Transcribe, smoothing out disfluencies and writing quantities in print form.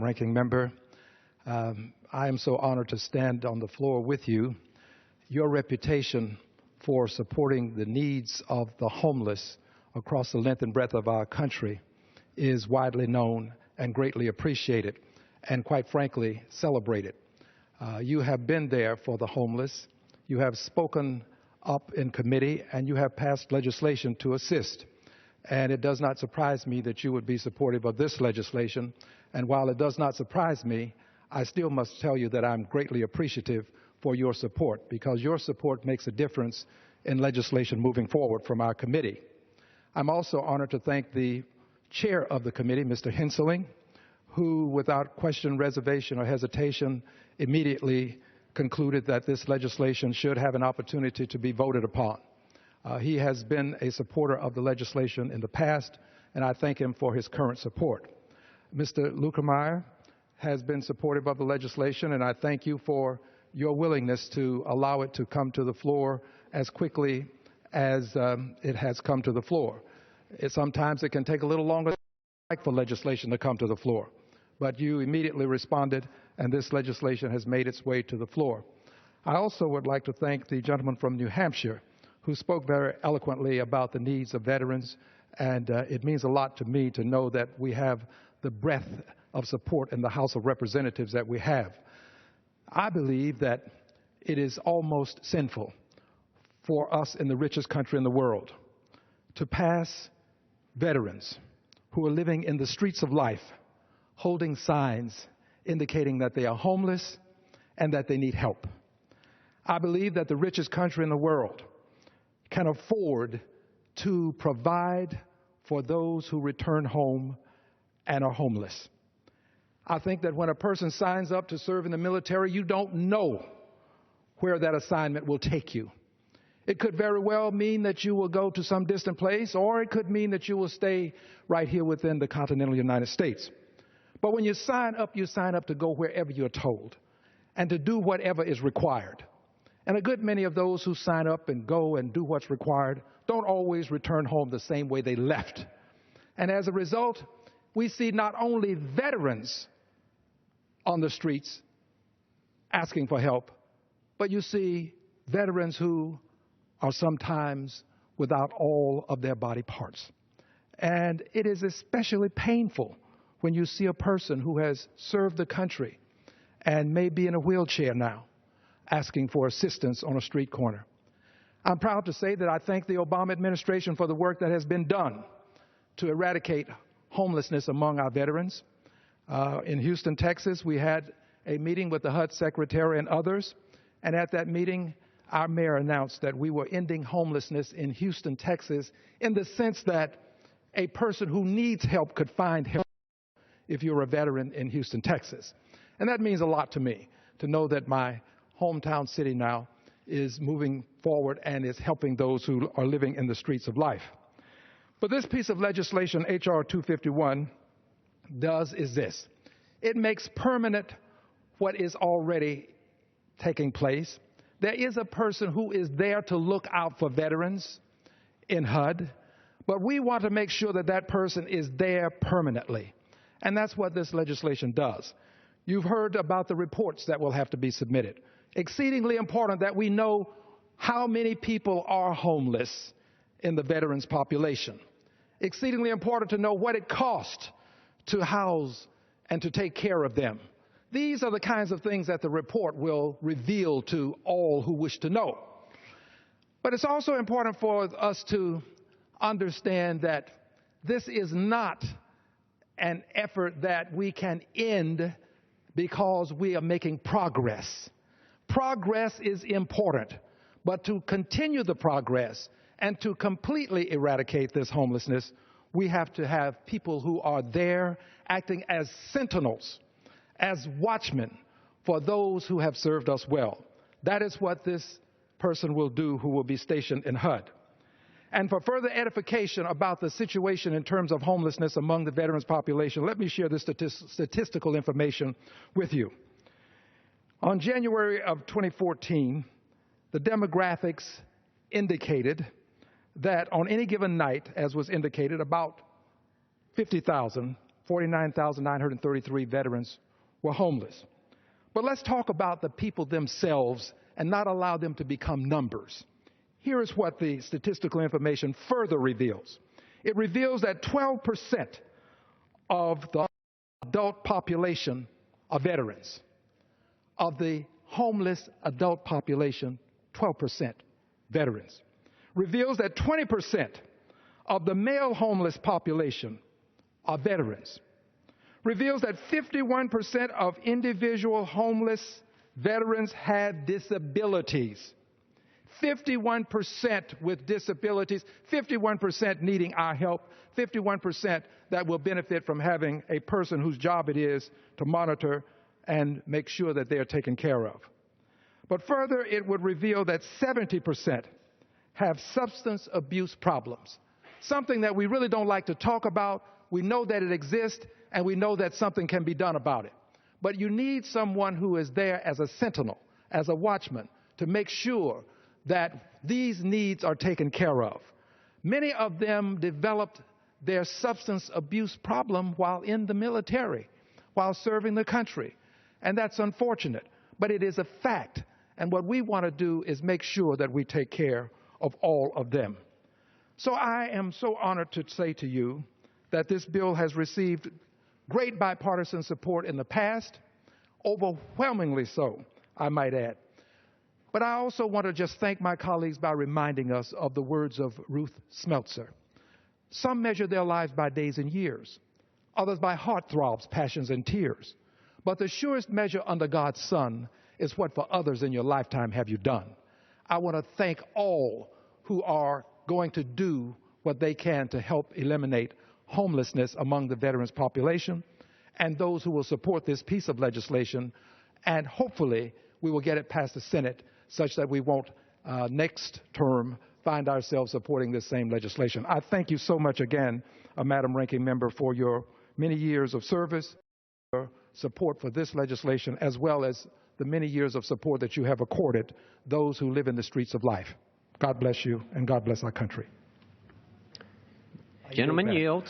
Ranking member, I am so honored to stand on the floor with you. Your reputation for supporting the needs of the homeless across the length and breadth of our country is widely known and greatly appreciated, and quite frankly, celebrated. You have been there for the homeless. You have spoken up in committee, and you have passed legislation to assist. And it does not surprise me that you would be supportive of this legislation. And while it does not surprise me, I still must tell you that I'm greatly appreciative for your support, because your support makes a difference in legislation moving forward from our committee. I'm also honored to thank the chair of the committee, Mr. Henseling, who, without question, reservation, or hesitation, immediately concluded that this legislation should have an opportunity to be voted upon. He has been a supporter of the legislation in the past, and I thank him for his current support. Mr. Lukemeyer has been supportive of the legislation, and I thank you for your willingness to allow it to come to the floor as quickly as it has come to the floor. Sometimes it can take a little longer for legislation to come to the floor, but you immediately responded, and this legislation has made its way to the floor. I also would like to thank the gentleman from New Hampshire who spoke very eloquently about the needs of veterans, and it means a lot to me to know that we have the breadth of support in the House of Representatives that we have. I believe that it is almost sinful for us in the richest country in the world to pass veterans who are living in the streets of life holding signs indicating that they are homeless and that they need help. I believe that the richest country in the world can afford to provide for those who return home and are homeless. I think that when a person signs up to serve in the military, you don't know where that assignment will take you. It could very well mean that you will go to some distant place, or it could mean that you will stay right here within the continental United States. But when you sign up to go wherever you're told and to do whatever is required. And a good many of those who sign up and go and do what's required don't always return home the same way they left. And as a result, we see not only veterans on the streets asking for help, but you see veterans who are sometimes without all of their body parts. And it is especially painful when you see a person who has served the country and may be in a wheelchair now, asking for assistance on a street corner. I'm proud to say that I thank the Obama administration for the work that has been done to eradicate homelessness among our veterans. In Houston, Texas, we had a meeting with the HUD secretary and others, and at that meeting, our mayor announced that we were ending homelessness in Houston, Texas, in the sense that a person who needs help could find help if you're a veteran in Houston, Texas. And that means a lot to me, to know that my hometown city now is moving forward and is helping those who are living in the streets of life. But this piece of legislation, H.R. 251, does is this. It makes permanent what is already taking place. There is a person who is there to look out for veterans in HUD, but we want to make sure that that person is there permanently. And that's what this legislation does. You've heard about the reports that will have to be submitted. Exceedingly important that we know how many people are homeless in the veterans population. Exceedingly important to know what it costs to house and to take care of them. These are the kinds of things that the report will reveal to all who wish to know. But it's also important for us to understand that this is not an effort that we can end because we are making progress. Progress is important, but to continue the progress and to completely eradicate this homelessness, we have to have people who are there acting as sentinels, as watchmen for those who have served us well. That is what this person will do who will be stationed in HUD. And for further edification about the situation in terms of homelessness among the veterans population, let me share this statistical information with you. On January of 2014, the demographics indicated that on any given night, as was indicated, about 50,000 49,933 veterans were homeless. But let's talk about the people themselves and not allow them to become numbers. Here is what the statistical information further reveals. It reveals that 12% of the adult population are veterans. Of the homeless adult population, 12% veterans. Reveals that 20% of the male homeless population are veterans. Reveals that 51% of individual homeless veterans had disabilities. 51% with disabilities, 51% needing our help, 51% that will benefit from having a person whose job it is to monitor and make sure that they are taken care of. But further, it would reveal that 70% have substance abuse problems, something that we really don't like to talk about. We know that it exists, and we know that something can be done about it. But you need someone who is there as a sentinel, as a watchman, to make sure that these needs are taken care of. Many of them developed their substance abuse problem while in the military, while serving the country. And that's unfortunate, but it is a fact. And what we want to do is make sure that we take care of all of them. So I am so honored to say to you that this bill has received great bipartisan support in the past, overwhelmingly so, I might add. But I also want to just thank my colleagues by reminding us of the words of Ruth Smeltzer. Some measure their lives by days and years, others by heartthrobs, passions, and tears. But the surest measure under God's sun is what for others in your lifetime have you done. I want to thank all who are going to do what they can to help eliminate homelessness among the veterans population, and those who will support this piece of legislation, and hopefully we will get it past the Senate such that we won't next term find ourselves supporting this same legislation. I thank you so much again, Madam Ranking Member, for your many years of service, your support for this legislation, as well as the many years of support that you have accorded those who live in the streets of life. God bless you, and God bless our country. Gentleman yields.